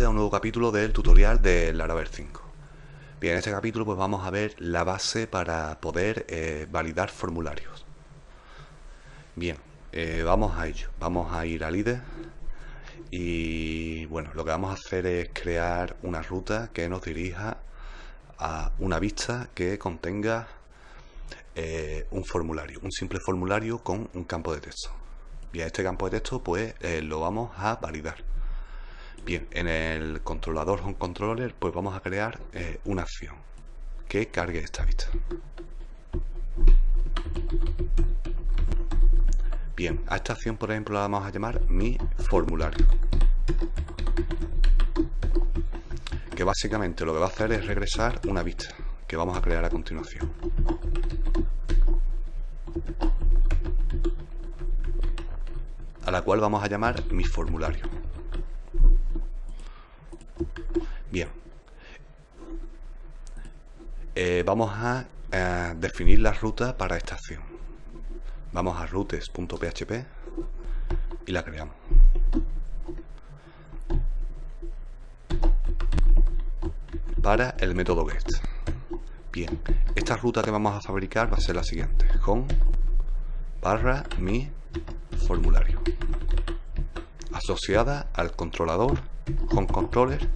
nuevamente a un nuevo capítulo del tutorial de Laravel 5. Bien, en este capítulo pues vamos a ver la base para poder validar formularios. Bien, vamos a ello. Vamos a ir al IDE y bueno, lo que vamos a hacer es crear una ruta que nos dirija a una vista que contenga un formulario, un simple formulario con un campo de texto. Bien, este campo de texto pues lo vamos a validar. Bien, en el controlador HomeController pues vamos a crear una acción que cargue esta vista. Bien, a esta acción por ejemplo la vamos a llamar mi formulario, que básicamente lo que va a hacer es regresar una vista que vamos a crear a continuación. A la cual vamos a llamar mi formulario. Bien, vamos a definir la ruta para esta acción. Vamos a routes.php y la creamos. Para el método get. Bien, esta ruta que vamos a fabricar va a ser la siguiente: home barra mi formulario, asociada al controlador HomeController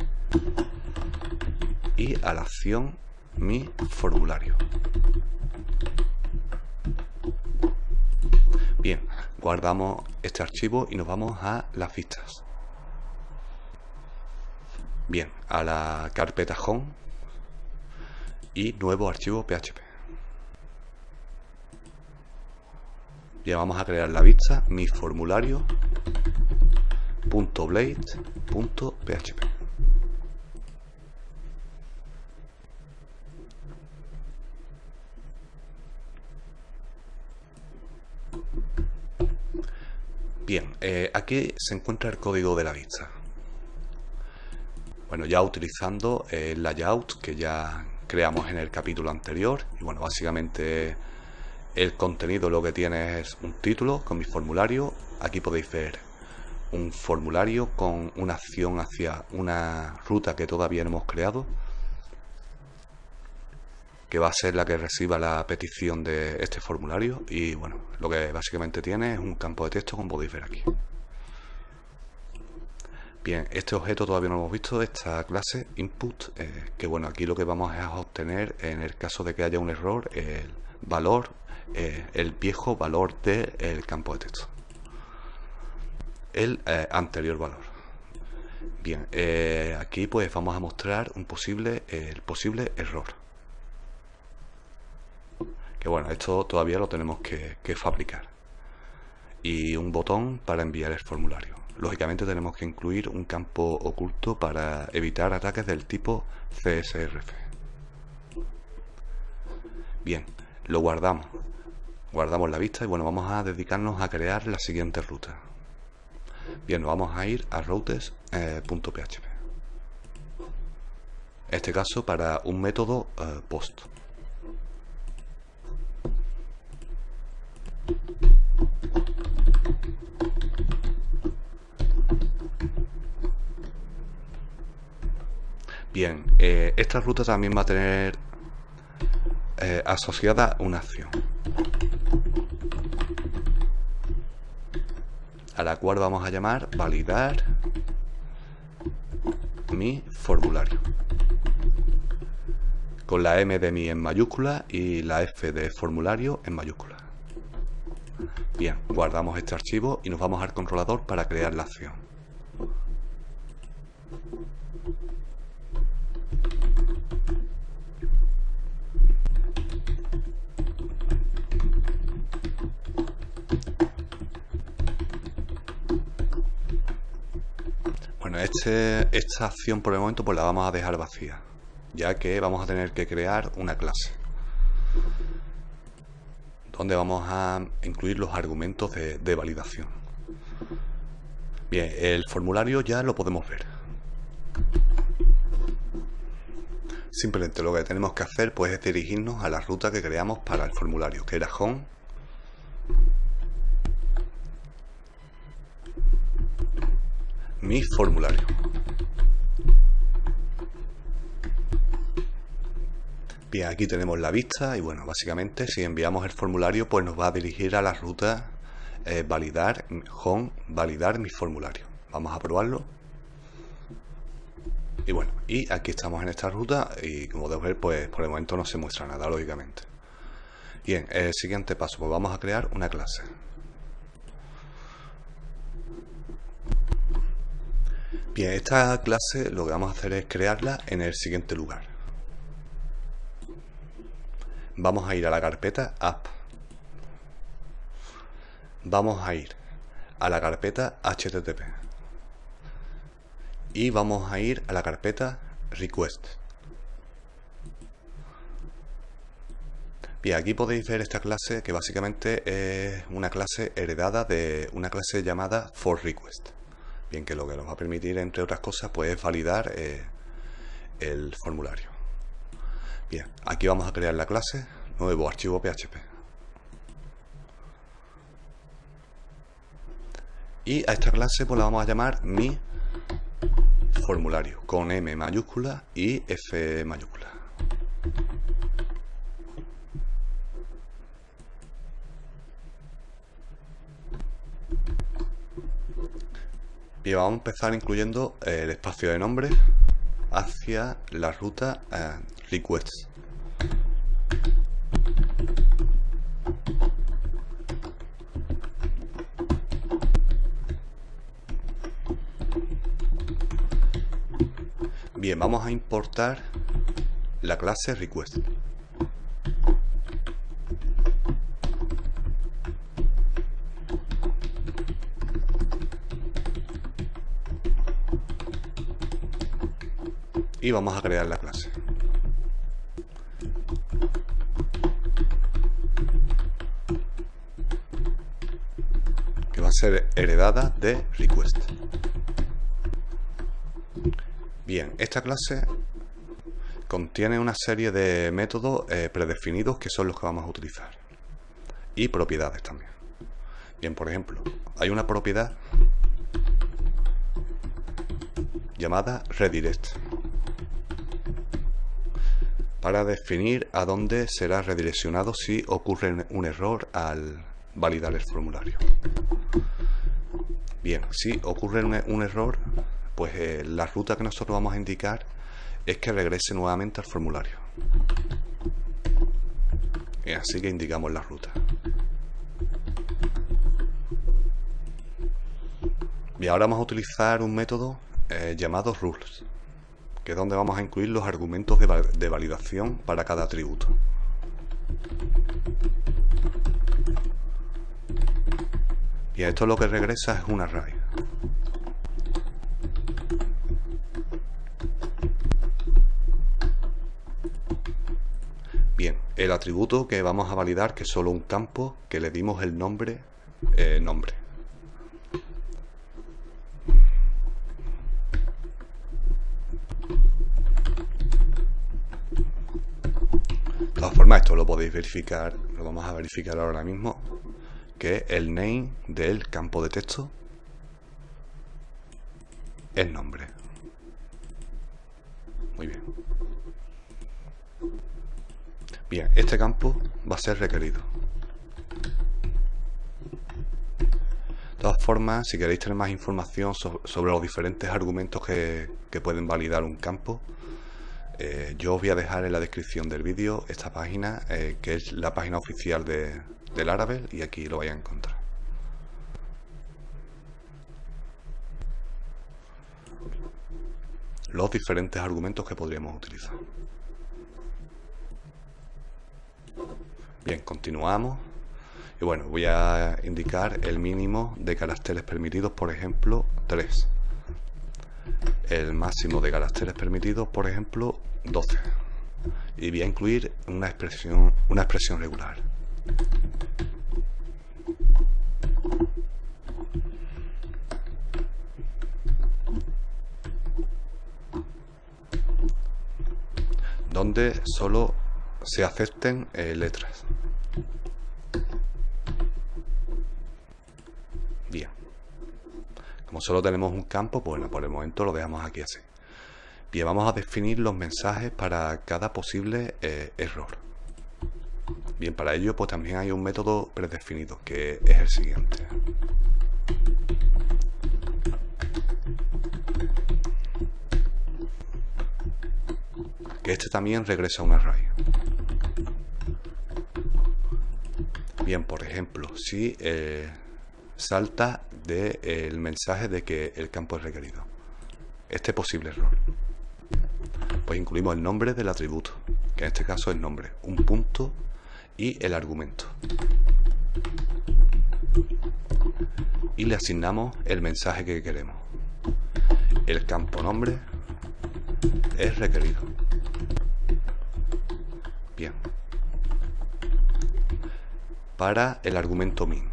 y a la acción mi formulario. Bien, guardamos este archivo y nos vamos a las vistas. Bien, a la carpeta home y nuevo archivo PHP. Bien, vamos a crear la vista mi formulario.blade.php. Bien, aquí se encuentra el código de la vista. Bueno, ya utilizando el layout que ya creamos en el capítulo anterior. Y bueno, básicamente el contenido lo que tiene es un título con mi formulario. Aquí podéis ver un formulario con una acción hacia una ruta que todavía no hemos creado, que va a ser la que reciba la petición de este formulario. Y bueno, lo que básicamente tiene es un campo de texto, como podéis ver aquí. Bien, este objeto todavía no lo hemos visto, esta clase input, que bueno, aquí lo que vamos a obtener en el caso de que haya un error, el valor, el viejo valor del campo de texto, el anterior valor. Bien, aquí pues vamos a mostrar el posible error, que bueno, esto todavía lo tenemos que fabricar, y un botón para enviar el formulario. Lógicamente tenemos que incluir un campo oculto para evitar ataques del tipo CSRF. Bien, lo guardamos la vista y bueno, vamos a dedicarnos a crear la siguiente ruta. Bien, nos vamos a ir a routes.php. En este caso para un método post. Bien, esta ruta también va a tener asociada una acción, a la cual vamos a llamar validar mi formulario, con la M de mi en mayúscula y la F de formulario en mayúscula. Bien, guardamos este archivo y nos vamos al controlador para crear la acción. Bueno, esta acción por el momento pues la vamos a dejar vacía, ya que vamos a tener que crear una clase donde vamos a incluir los argumentos de validación. Bien, el formulario ya lo podemos ver. Simplemente lo que tenemos que hacer pues es dirigirnos a la ruta que creamos para el formulario, que era home mi formulario. Bien, aquí tenemos la vista y bueno, básicamente si enviamos el formulario pues nos va a dirigir a la ruta validar home, validar mi formulario. Vamos a probarlo. Y bueno, y aquí estamos en esta ruta y como podéis ver pues por el momento no se muestra nada, lógicamente. Bien, el siguiente paso, pues vamos a crear una clase. Bien, esta clase lo que vamos a hacer es crearla en el siguiente lugar. Vamos a ir a la carpeta app. Vamos a ir a la carpeta http. Y vamos a ir a la carpeta request. Bien, aquí podéis ver esta clase que básicamente es una clase heredada de una clase llamada forRequest. Bien, que lo que nos va a permitir, entre otras cosas, pues es validar el formulario. Bien, aquí vamos a crear la clase, nuevo archivo PHP. Y a esta clase pues la vamos a llamar mi formulario, con M mayúscula y F mayúscula. Y vamos a empezar incluyendo el espacio de nombre hacia la ruta requests. Bien, vamos a importar la clase request. Y vamos a crear la clase. Que va a ser heredada de request. Bien, esta clase contiene una serie de métodos predefinidos que son los que vamos a utilizar. Y propiedades también. Bien, por ejemplo, hay una propiedad llamada redirect, para definir a dónde será redireccionado si ocurre un error al validar el formulario. Bien, si ocurre un error, pues la ruta que nosotros vamos a indicar es que regrese nuevamente al formulario. Y así que indicamos la ruta. Bien, ahora vamos a utilizar un método llamado rules, que es donde vamos a incluir los argumentos de validación para cada atributo. Y esto lo que regresa es un array. Bien, el atributo que vamos a validar, que es solo un campo que le dimos el nombre, nombre. De todas formas, esto lo podéis verificar, lo vamos a verificar ahora mismo, que el name del campo de texto es nombre. Muy bien. Bien, este campo va a ser requerido. De todas formas, si queréis tener más información sobre los diferentes argumentos que pueden validar un campo, yo os voy a dejar en la descripción del vídeo esta página, que es la página oficial de Laravel, y aquí lo vais a encontrar. Los diferentes argumentos que podríamos utilizar. Bien, continuamos. Y bueno, voy a indicar el mínimo de caracteres permitidos, por ejemplo, 3. El máximo de caracteres permitidos, por ejemplo, 12. Y voy a incluir una expresión regular. Donde solo se acepten letras. Bien. Como solo tenemos un campo, pues bueno, por el momento lo dejamos aquí así. Bien, vamos a definir los mensajes para cada posible error. Bien, para ello pues también hay un método predefinido que es el siguiente. Que este también regresa a un array. Bien, por ejemplo, si salta del mensaje de que el campo es requerido, este posible error, pues incluimos el nombre del atributo, que en este caso es nombre, un punto y el argumento, y le asignamos el mensaje que queremos. El campo nombre es requerido. Bien. Para el argumento min,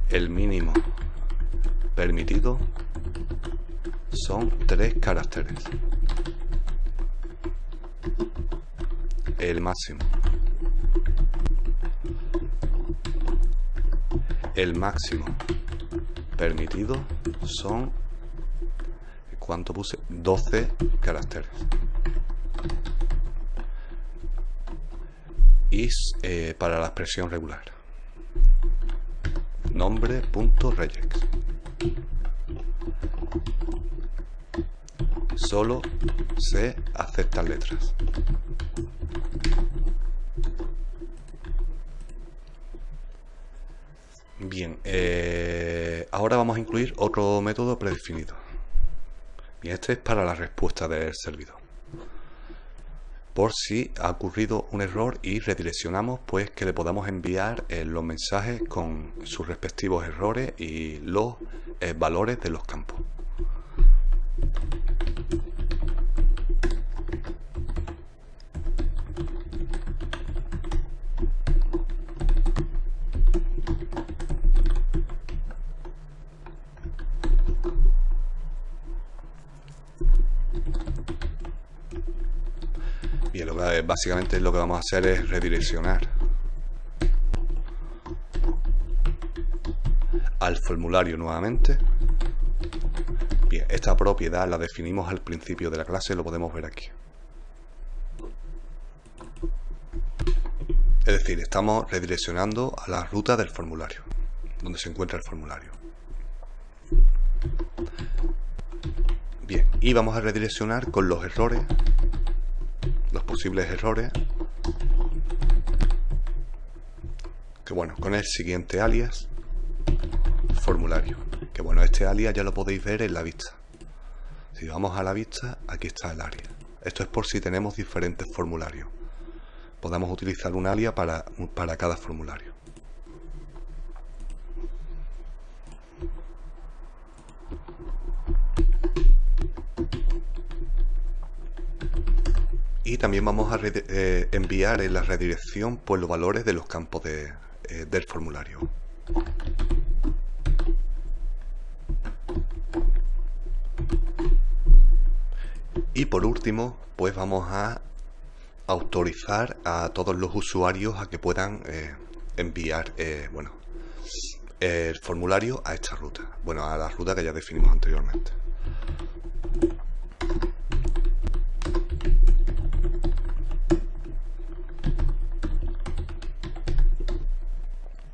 el mínimo permitido son 3 caracteres. El máximo. El máximo permitido son, ¿cuánto puse? 12 caracteres. Y para la expresión regular, nombre.regex. Solo se aceptan letras. Bien, ahora vamos a incluir otro método predefinido. Bien, este es para la respuesta del servidor. Por si ha ocurrido un error y redireccionamos, pues que le podamos enviar los mensajes con sus respectivos errores y los valores de los campos. Bien, básicamente lo que vamos a hacer es redireccionar al formulario nuevamente. Bien, esta propiedad la definimos al principio de la clase, lo podemos ver aquí. Es decir, estamos redireccionando a la ruta del formulario, donde se encuentra el formulario. Bien, y vamos a redireccionar con los errores, los posibles errores, que bueno, con el siguiente alias, formulario, que bueno, este alias ya lo podéis ver en la vista. Si vamos a la vista, aquí está el alias. Esto es por si tenemos diferentes formularios, podemos utilizar un alias para cada formulario. Y también vamos a enviar en la redirección pues los valores de los campos del formulario. Y por último, pues vamos a autorizar a todos los usuarios a que puedan enviar el formulario a esta ruta, bueno, a la ruta que ya definimos anteriormente.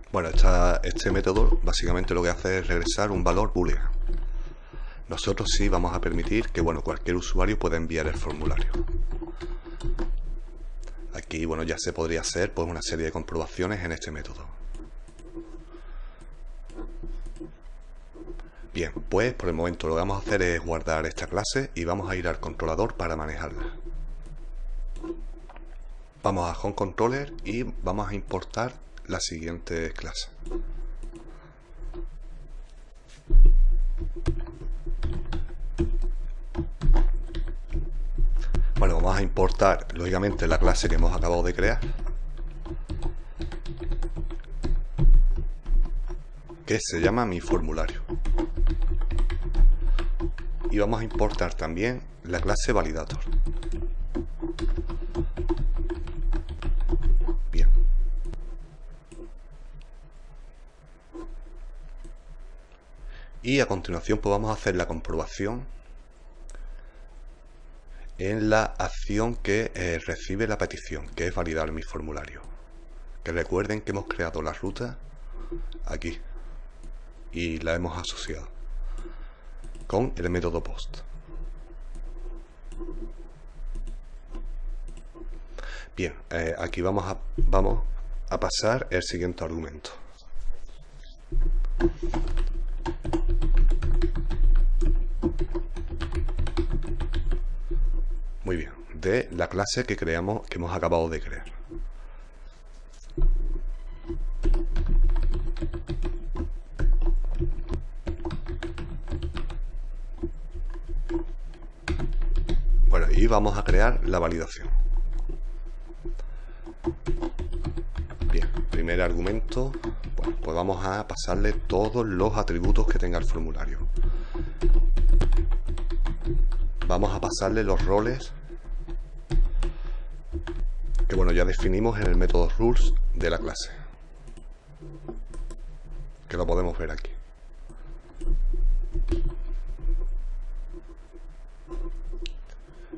Bueno, este método básicamente lo que hace es regresar un valor boolean. Nosotros sí vamos a permitir que bueno, cualquier usuario pueda enviar el formulario. Aquí bueno, ya se podría hacer pues una serie de comprobaciones en este método. Bien, pues por el momento lo que vamos a hacer es guardar esta clase y vamos a ir al controlador para manejarla. Vamos a Home Controller y vamos a importar la siguiente clase. Bueno, vamos a importar lógicamente la clase que hemos acabado de crear, que se llama mi formulario, y vamos a importar también la clase validator. Bien, Y a continuación pues vamos a hacer la comprobación en la acción que recibe la petición, que es validar mi formulario. Que recuerden que hemos creado la ruta aquí y la hemos asociado con el método post. Bien, aquí vamos a pasar el siguiente argumento. Muy bien, de la clase que hemos acabado de crear. Bueno, y vamos a crear la validación. Bien, primer argumento, bueno, pues vamos a pasarle todos los atributos que tenga el formulario. Vamos a pasarle los roles que, bueno, ya definimos en el método rules de la clase, que lo podemos ver aquí.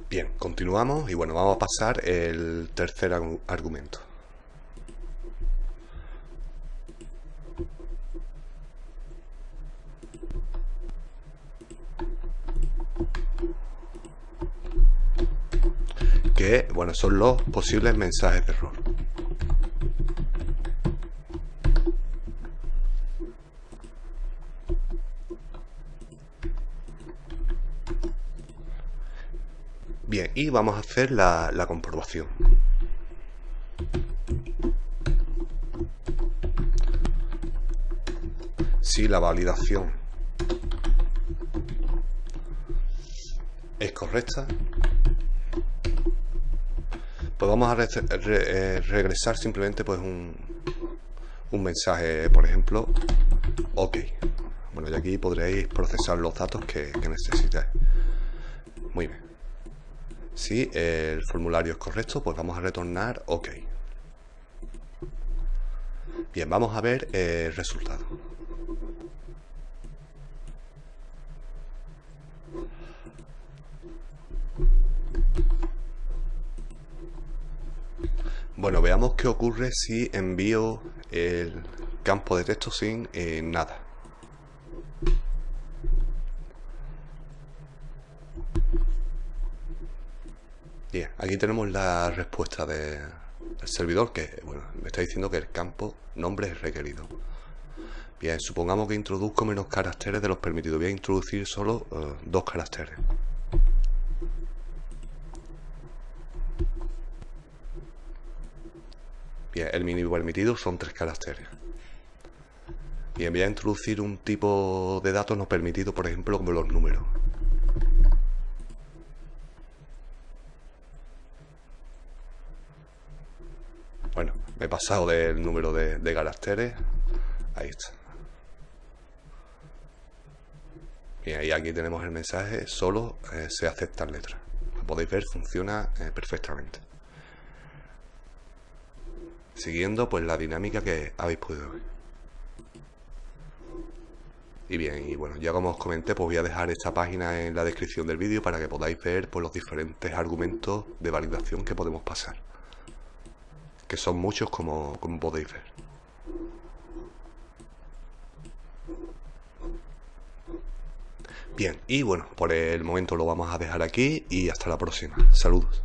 Bien, continuamos y bueno, vamos a pasar el tercer argumento. Que, bueno, son los posibles mensajes de error. Bien, y vamos a hacer la comprobación. Si la validación es correcta, pues vamos a regresar simplemente pues un mensaje, por ejemplo, OK. Bueno, y aquí podréis procesar los datos que necesitáis. Muy bien. Si el formulario es correcto, pues vamos a retornar OK. Bien, vamos a ver el resultado. Bueno, veamos qué ocurre si envío el campo de texto sin nada. Bien, aquí tenemos la respuesta del servidor que, bueno, me está diciendo que el campo nombre es requerido. Bien, supongamos que introduzco menos caracteres de los permitidos. Voy a introducir solo 2 caracteres. Bien, el mínimo permitido son 3 caracteres. Bien, voy a introducir un tipo de datos no permitido, por ejemplo, como los números. Bueno, me he pasado del número de caracteres. Ahí está. Bien, y aquí tenemos el mensaje, solo se aceptan letras. Como podéis ver, funciona perfectamente. Siguiendo pues la dinámica que habéis podido ver. Y bien, y bueno, ya como os comenté, pues voy a dejar esta página en la descripción del vídeo para que podáis ver pues, los diferentes argumentos de validación que podemos pasar. Que son muchos como podéis ver. Bien, y bueno, por el momento lo vamos a dejar aquí y hasta la próxima. Saludos.